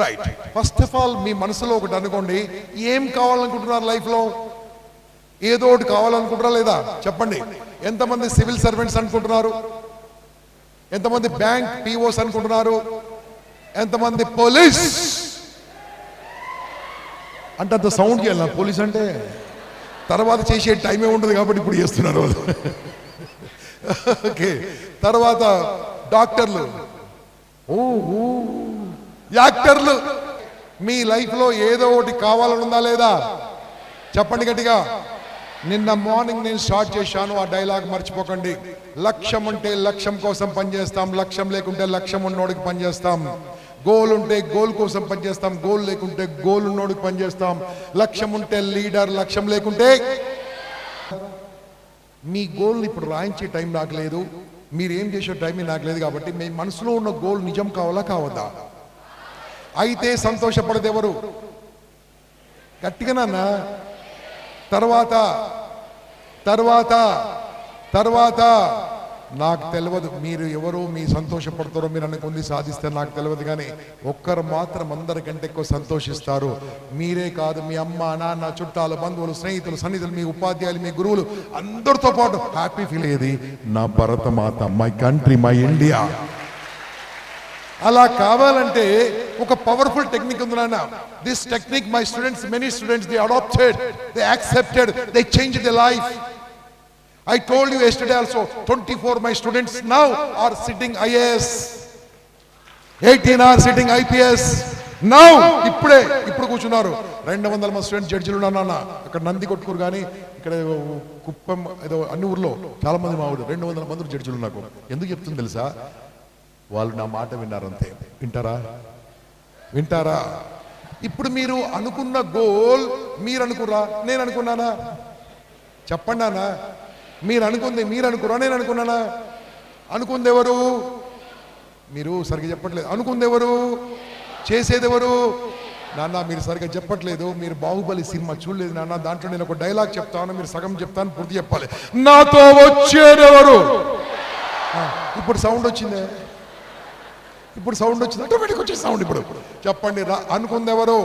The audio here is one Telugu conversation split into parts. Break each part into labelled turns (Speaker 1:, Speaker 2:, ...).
Speaker 1: రైట్. ఫస్ట్ ఆఫ్ ఆల్ మీ మనసులో ఒకటి అనుకోండి, ఏం కావాలనుకుంటున్నారు లైఫ్లో? ఏదో ఒకటి కావాలనుకుంటారా లేదా? చెప్పండి. ఎంతమంది సివిల్ సర్వెంట్స్ అనుకుంటున్నారు? ఎంతమంది బ్యాంక్ పిఓస్ అనుకుంటున్నారు? ఎంతమంది పోలీస్ అంటే అంత సౌండ్కి వెళ్ళిన పోలీస్ అంటే తర్వాత చేసే టైమే ఉంటుంది కాబట్టి ఇప్పుడు చేస్తున్నారు వాళ్ళు. ఓకే, తర్వాత డాక్టర్లు, యాక్టర్లు. మీ లైఫ్లో ఏదో ఒకటి కావాలని ఉందా లేదా? చెప్పండి గట్టిగా. నిన్న మార్నింగ్ నేను స్టార్ట్ చేశాను, ఆ డైలాగ్ మర్చిపోకండి. లక్ష్యం ఉంటే లక్ష్యం కోసం పనిచేస్తాం, లక్ష్యం లేకుంటే లక్ష్యం ఉన్నోడికి పనిచేస్తాం. గోల్ ఉంటే గోల్ కోసం పనిచేస్తాం, గోల్ లేకుంటే గోల్ ఉన్నోడికి పనిచేస్తాం. లక్ష్యం ఉంటే లీడర్, లక్ష్యం లేకుంటే. మీ గోల్ని ఇప్పుడు రాయించే టైం నాకు లేదు, మీరేం చేసే టైం నాకు లేదు. కాబట్టి మీ మనసులో ఉన్న గోల్ నిజం కావాలా కావద్దా? అయితే సంతోషపడదు ఎవరు? గట్టిగానన్నా. తర్వాత తర్వాత తర్వాత నాకు తెలియదు మీరు ఎవరు, మీ సంతోషపడతారో, మీరు అనుకుంది సాధిస్తే నాకు తెలియదు. కానీ ఒక్కరు మాత్రం అందరికంటే ఎక్కువ సంతోషిస్తారు. మీరే కాదు, మీ అమ్మ, నాన్న, చుట్టాలు, బంధువులు, స్నేహితులు, సన్నిధులు, మీ ఉపాధ్యాయులు, మీ గురువులు, అందరితో పాటు హ్యాపీ ఫీల్ అయ్యేది నా Bharatmata, my country, my India. అలా కావాలంటే ఒక పవర్ఫుల్ టెక్నిక్ ఉంది నాన్న. This technique my students, many students, they adapted, they accepted, they changed their life. I told you yesterday also, 24 my students now are sitting IAS, 18 are sitting IPS. Now ఇప్పుడు కూర్చున్నారు 200 మంది స్టూడెంట్ జడ్జిలు ఉన్నారు నాన్న. అక్కడ నంది కొట్టుకురు, కానీ ఇక్కడ కుప్పం ఏదో అన్ని ఊర్లో చాలా మంది మా ఊరు 200 మంది జడ్జిలు నాకు. ఎందుకు చెప్తుంది తెలుసా? వాళ్ళు నా మాట విన్నారంతే. వింటారా? ఇప్పుడు మీరు అనుకున్న గోల్ మీరు అనుకురా, నేను అనుకున్నానా? చెప్పండి నాన్న. మీరు అనుకుంది మీరు అనుకురా, నేను అనుకున్నానా? అనుకుంది ఎవరు? మీరు సరిగ్గా చెప్పట్లేదు. అనుకుంది ఎవరు? చేసేది ఎవరు? నాన్న మీరు సరిగ్గా చెప్పట్లేదు. మీరు బాహుబలి సినిమా చూడలేదు నాన్న. దాంట్లో నేను ఒక డైలాగ్ చెప్తాను, మీరు సగం చెప్తాను, పూర్తి చెప్పాలి. నాతో వచ్చేది ఎవరు? ఇప్పుడు సౌండ్ వచ్చిందే, ఇప్పుడు సౌండ్ వచ్చింది, ఆటోమేటిక్ వచ్చే సౌండ్. ఇప్పుడు చెప్పండి, అనుకుంది ఎవరు?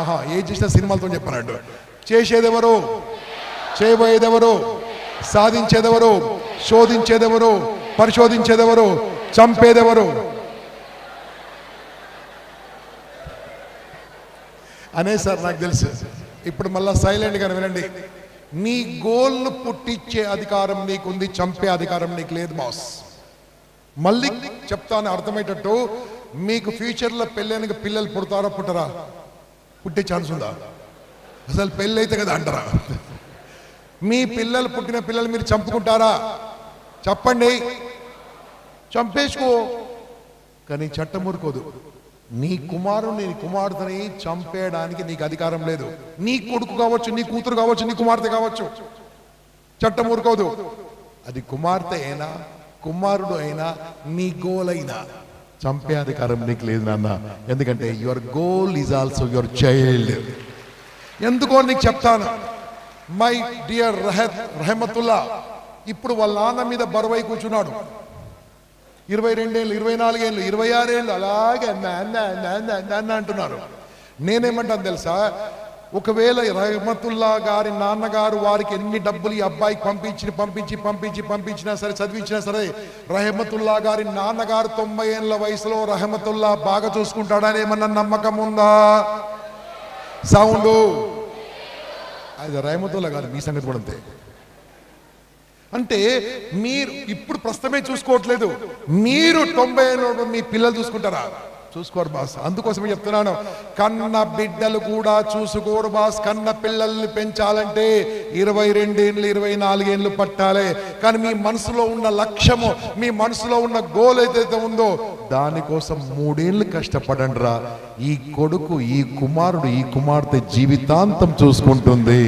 Speaker 1: ఆహా, ఏ చేసిన సినిమాలతో చెప్పానంటు. చేసేదెవరు? చేయబోయేదెవరు? సాధించేదెవరు? శోధించేదెవరు? పరిశోధించేదెవరు? చంపేదెవరు? అనే సార్ నాకు తెలుసు. ఇప్పుడు మళ్ళా సైలెంట్గా వినండి. నీ గోల్ను పుట్టించే అధికారం నీకుంది, చంపే అధికారం నీకు లేదు బాస్. మళ్ళీ చెప్తాను అర్థమయ్యేటట్టు. మీకు ఫ్యూచర్లో పెళ్ళైన పిల్లలు పుడతారా పుట్టరా? పుట్టే ఛాన్స్ ఉందా? అసలు పెళ్ళి అయితే కదా అంటారా? మీ పిల్లలు, పుట్టిన పిల్లలు మీరు చంపుకుంటారా? చెప్పండి. చంపేసుకో, కానీ చట్టం ఊరుకోదు. నీ కుమారుని, నీ కుమార్తెని చంపేయడానికి నీకు అధికారం లేదు. నీ కొడుకు కావచ్చు, నీ కూతురు కావచ్చు, నీ కుమార్తె కావచ్చు, చట్టం ఊరుకోదు. అది కుమార్తె అయినా కుమారుడు అయినా నీ గోల్ అయినా చంపే అధికారం నీకు లేదు నాన్న. ఎందుకంటే your goal is also your child. ఎందుకో నీకు చెప్తాను. మై డియర్ రహమతుల్లా ఇప్పుడు వాళ్ళ నాన్న మీద బరువై కూర్చున్నాడు. 22 ఏళ్ళు, 24 ఏళ్ళు, 26 ఏళ్ళు అలాగే అంటున్నారు. నేనేమంటాను తెలుసా? ఒకవేళ రహమతుల్లా గారి నాన్నగారు వారికి ఎన్ని డబ్బులు ఈ అబ్బాయికి పంపించినా సరే, చదివించినా సరే, రహమతుల్లా గారి నాన్నగారు 90 ఏళ్ళ వయసులో రహమతుల్లా బాగా చూసుకుంటాడని ఏమన్నా నమ్మకం ఉందా? సౌండ్. అది రహమతుల్లా గారు, మీ సంగతి కూడా అంతే. అంటే మీరు ఇప్పుడు ప్రస్తుతమే చూసుకోవట్లేదు, మీరు 90 ఏళ్ళు మీ పిల్లలు చూసుకుంటారా? చూసుకోరు బాస్. అందుకోసమే చెప్తున్నాను, కన్న బిడ్డలు కూడా చూసుకోరు బాస్. కన్న పిల్లల్ని పెంచాలంటే 22 ఏళ్ళు, 24 ఏళ్ళు పట్టాలి. కానీ మీ మనసులో ఉన్న లక్ష్యము, మీ మనసులో ఉన్న గోల్ ఏదైతే ఉందో దానికోసం 3 ఏళ్ళు కష్టపడండి రా. ఈ కొడుకు, ఈ కుమారుడు, ఈ కుమార్తె జీవితాంతం చూసుకుంటుంది.